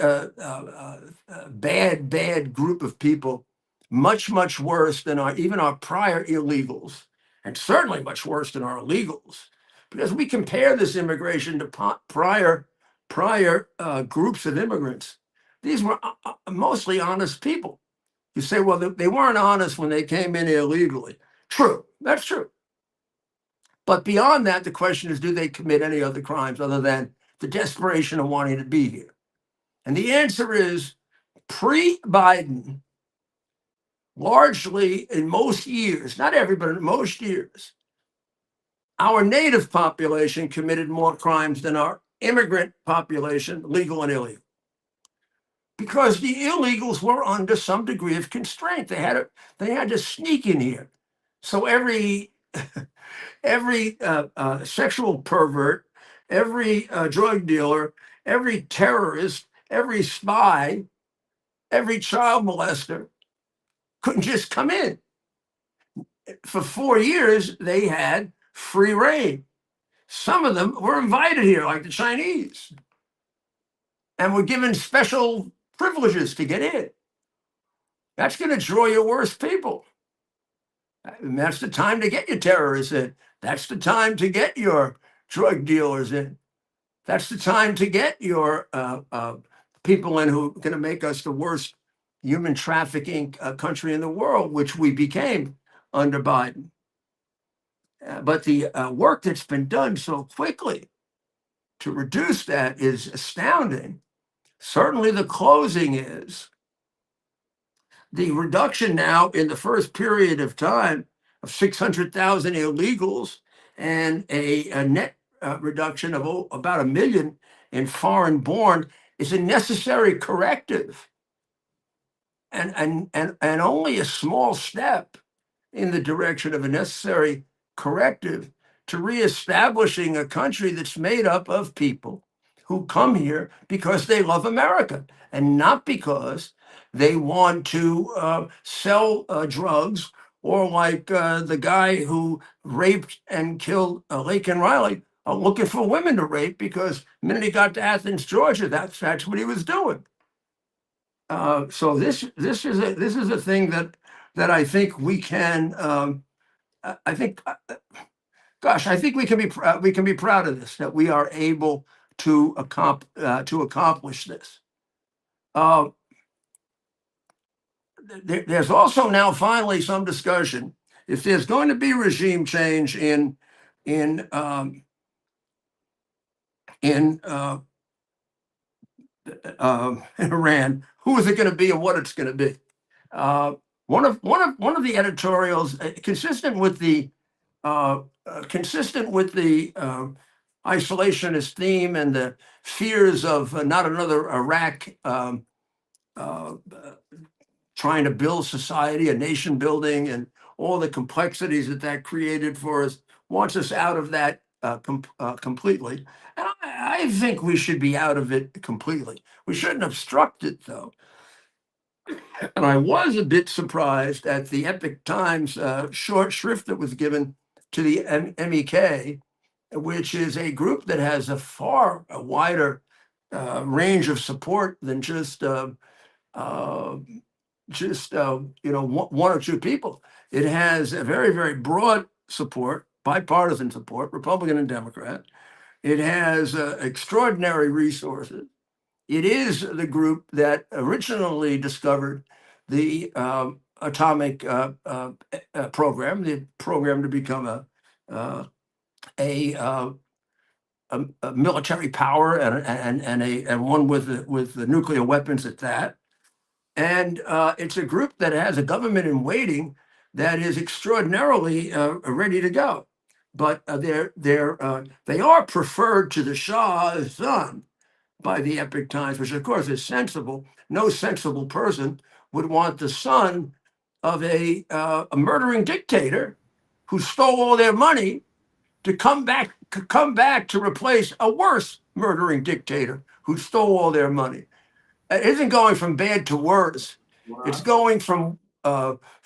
bad group of people, much, much worse than even our prior illegals, and certainly much worse than our illegals. Because we compare this immigration to prior groups of immigrants. These were mostly honest people. You say, well, they weren't honest when they came in illegally. True, that's true. But beyond that, the question is, do they commit any other crimes other than the desperation of wanting to be here? And the answer is, pre-Biden, largely in most years, not everybody, in most years, our native population committed more crimes than our immigrant population, legal and illegal. Because the illegals were under some degree of constraint. They had to sneak in here. So every sexual pervert, every drug dealer, every terrorist, every spy, every child molester couldn't just come in. For 4 years, they had free reign. Some of them were invited here, like the Chinese, and were given special privileges to get in. That's going to draw your worst people. And that's the time to get your terrorists in. That's the time to get your drug dealers in. That's the time to get your people in who are going to make us the worst human trafficking country in the world, which we became under Biden. But the work that's been done so quickly to reduce that is astounding. Certainly the closing is. The reduction now in the first period of time of 600,000 illegals and a net reduction of about 1 million in foreign born is a necessary corrective and only a small step in the direction of a necessary corrective to reestablishing a country that's made up of people who come here because they love America and not because they want to sell drugs, or like the guy who raped and killed Laken Riley, looking for women to rape because the minute he got to Athens, Georgia, that's what he was doing. So this is a thing that I think we can. I think, gosh, I think we can be proud of this, that we are able to accomplish this. There's also now finally some discussion if there's going to be regime change in Iran, who is it going to be and what it's going to be. One of the editorials, consistent with the isolationist theme and the fears of not another Iraq, trying to build society, a nation building, and all the complexities that created for us, wants us out of that completely. And I think we should be out of it completely. We shouldn't obstruct it, though. And I was a bit surprised at the Epoch Times short shrift that was given to the MEK, which is a group that has a far wider range of support than just one or two people. It has a very, very broad support, bipartisan support, Republican and Democrat. It has extraordinary resources. It is the group that originally discovered the atomic program, the program to become a military power and one with the nuclear weapons at that. And it's a group that has a government in waiting that is extraordinarily ready to go. But they are preferred to the Shah's son by the Epoch Times, which of course is sensible. No sensible person would want the son of a murdering dictator who stole all their money to come back to replace a worse murdering dictator who stole all their money. It isn't going from bad to worse. It's going from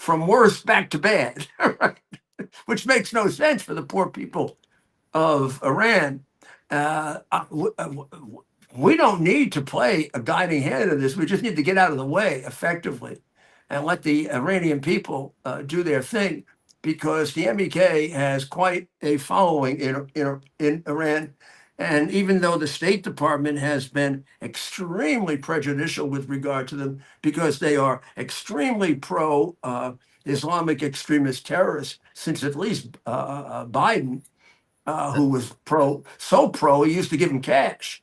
worse back to bad, which makes no sense for the poor people of Iran. We don't need to play a guiding hand in this. We just need to get out of the way effectively and let the Iranian people do their thing, because the MEK has quite a following in Iran. And even though the State Department has been extremely prejudicial with regard to them because they are extremely pro Islamic extremist terrorists since at least Biden, who was so pro, he used to give them cash.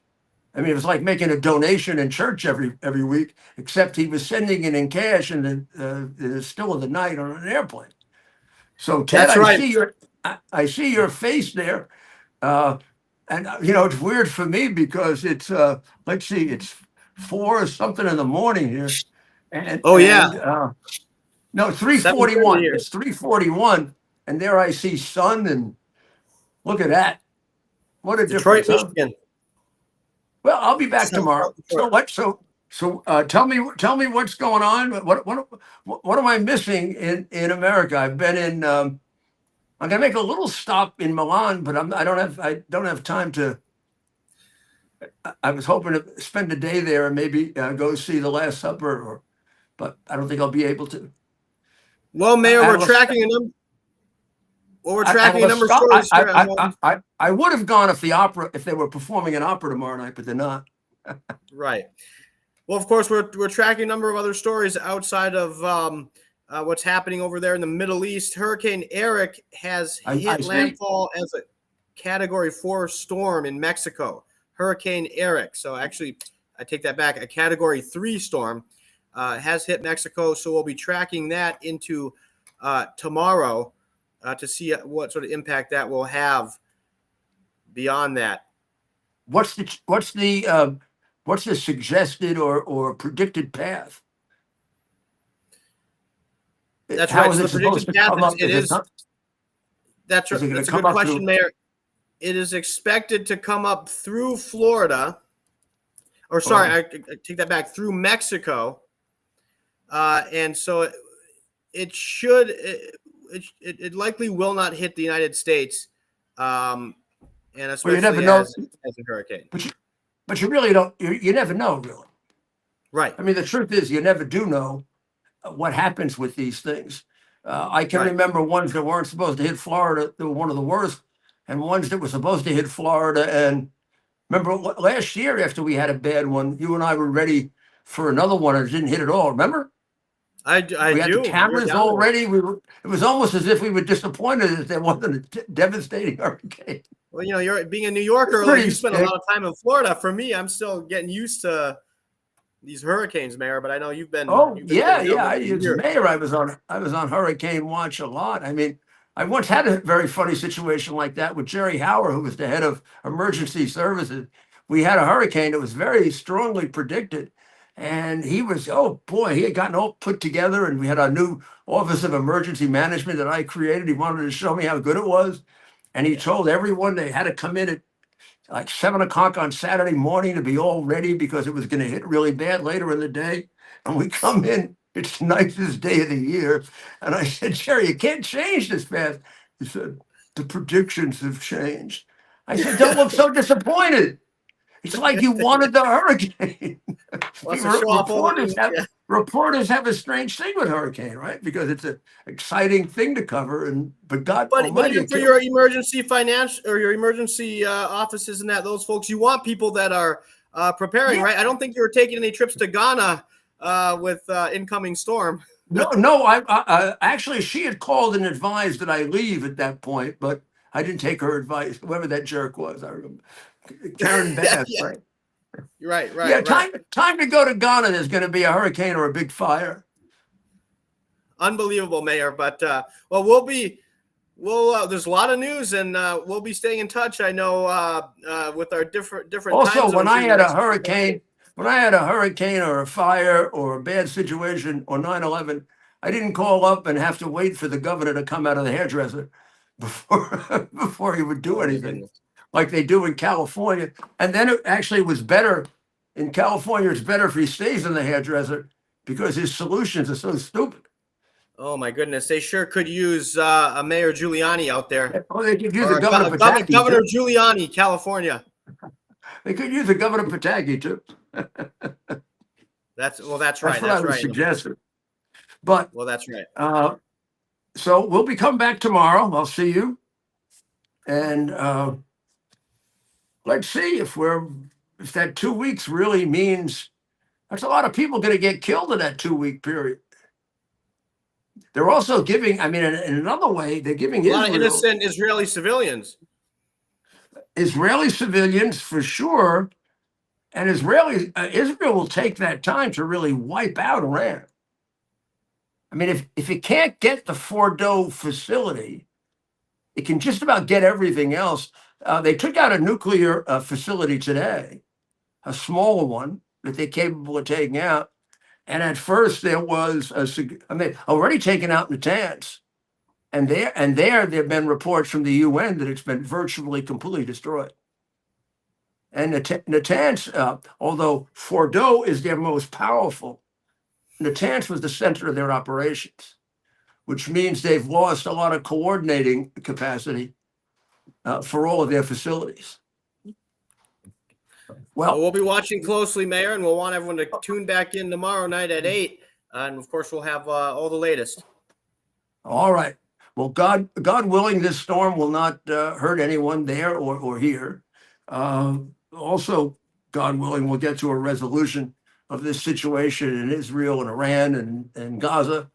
I mean, it was like making a donation in church every week, except he was sending it in cash in the still of the night on an airplane. So Ted, That's right. I see your face there. And it's weird for me because it's let's see, it's 4 or something in the morning here. And Oh, yeah. no, 3:41. 7:30 here. It's 3:41, and there I see sun, and look at that. What a Detroit, difference, huh? Michigan. Well, I'll be back tomorrow. So what? So tell me what's going on. What am I missing in America? I've been in. I'm gonna make a little stop in Milan, but I don't have time to. I was hoping to spend a day there and maybe go see the Last Supper, but I don't think I'll be able to. Well, Mayor, we're tracking a number. Well, we're tracking a number of stories. I would have gone if they were performing an opera tomorrow night, but they're not. Right. Well, of course, we're tracking a number of other stories outside of what's happening over there in the Middle East. Hurricane Eric has hit landfall as a Category 4 storm in Mexico. Hurricane Eric. So actually, I take that back. A Category 3 storm has hit Mexico. So we'll be tracking that into tomorrow to see what sort of impact that will have beyond that. What's the suggested or predicted path? That's right. So the predicted path That's Is it going that's to a come good up question, through? Mayor. It is expected to come up through Florida, or sorry, Oh. I take that back, through Mexico, and so it should it likely will not hit the United States, and Well, you never especially know, as a hurricane. but you really don't. You never know, really. Right. I mean, the truth is, you never do know what happens with these things. I can Right. remember ones that weren't supposed to hit Florida. They were one of the worst, and ones that were supposed to hit Florida. And remember last year, after we had a bad one, you and I were ready for another one, and it didn't hit at all. Remember? I We had the do. We were cameras down all there. ready. It was almost as if we were disappointed that there wasn't a devastating hurricane. Well, you're being a New Yorker, Pretty you spent a sick. lot of time in Florida. For me, I'm still getting used to these hurricanes, Mayor. But I know you've been Oh living yeah, down yeah. there for As years. mayor, I was on hurricane watch a lot. I mean, I once had a very funny situation like that with Jerry Hauer, who was the head of emergency services. We had a hurricane that was very strongly predicted, and he was, oh boy, he had gotten all put together, and we had a new Office of Emergency Management that I created. He wanted to show me how good it was, and he told everyone they had to come in at like 7 o'clock on Saturday morning to be all ready because it was going to hit really bad later in the day. And we come in, it's the nicest day of the year. And I said, Jerry, you can't change this fast. He said, the predictions have changed. I said, don't look so disappointed. It's like you wanted the hurricane. Wants to show off all the Reporters news. have Yeah. reporters have a strange thing with hurricane, right? Because it's an exciting thing to cover. But God But Almighty, even for your emergency financial or your emergency offices and those folks, you want people that are preparing, right? I don't think you were taking any trips to Ghana with incoming storm. No. I actually, she had called and advised that I leave at that point, but I didn't take her advice. Whoever that jerk was, I remember Karen Bass, Yeah. right? Right. Yeah, time to go to Ghana. There's going to be a hurricane or a big fire. Unbelievable, Mayor. But well, there's a lot of news, and we'll be staying in touch. I know with our different Also, time when zones I here had the a next- hurricane, or a fire or a bad situation or 9/11, I didn't call up and have to wait for the governor to come out of the hairdresser before he would do Oh, my anything, goodness. like they do in California. And then it actually was better in California. It's better if he stays in the hairdresser because his solutions are so stupid. Oh my goodness, they sure could use a Mayor Giuliani out there, Oh, they could use or a Governor Pataki. Governor Too. Giuliani, California. They could use a Governor Pataki too. That's right. That's what I That's was right. suggesting. But Well, that's right. so we'll be coming back tomorrow. I'll see you. And let's see if that 2 weeks really means that's a lot of people going to get killed in that 2 week period. They're also giving, I mean, in another way, they're giving A lot of innocent Israeli civilians. Israeli civilians for sure. And Israel will take that time to really wipe out Iran. I mean, if it can't get the Fordo facility, it can just about get everything else. They took out a nuclear facility today, a smaller one that they're capable of taking out. And at first there was, already taken out Natanz. And there have been reports from the UN that it's been virtually completely destroyed. And Natanz, although Fordo is their most powerful, Natanz was the center of their operations, which means they've lost a lot of coordinating capacity for all of their facilities. Well, we'll be watching closely, Mayor, and we'll want everyone to tune back in tomorrow night at 8. And of course, we'll have all the latest. All right. Well, God willing, this storm will not hurt anyone there or here. Also, God willing, we'll get to a resolution of this situation in Israel and Iran and Gaza.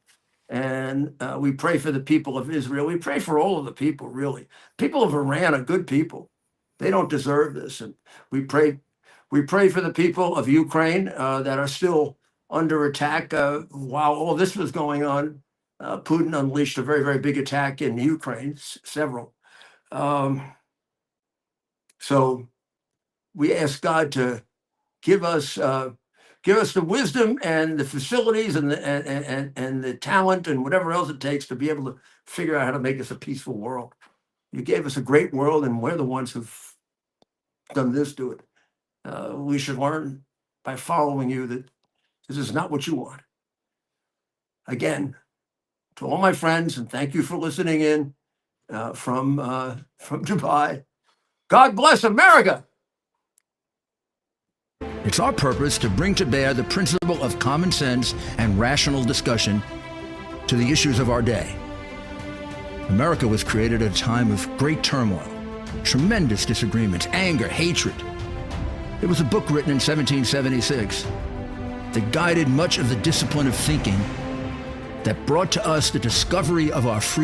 And we pray for the people of Israel. We pray for all of the people, really. People of Iran are good people. They don't deserve this. And we pray for the people of Ukraine that are still under attack. While all this was going on, Putin unleashed a very, very big attack in Ukraine, several. So we ask God to give us the wisdom and the facilities and the talent and whatever else it takes to be able to figure out how to make this a peaceful world. You gave us a great world, and we're the ones who've done this to it. We should learn by following you that this is not what you want. Again, to all my friends, and thank you for listening in from Dubai. God bless America. It's our purpose to bring to bear the principle of common sense and rational discussion to the issues of our day. America was created at a time of great turmoil, tremendous disagreements, anger, hatred. There was a book written in 1776 that guided much of the discipline of thinking that brought to us the discovery of our freedom.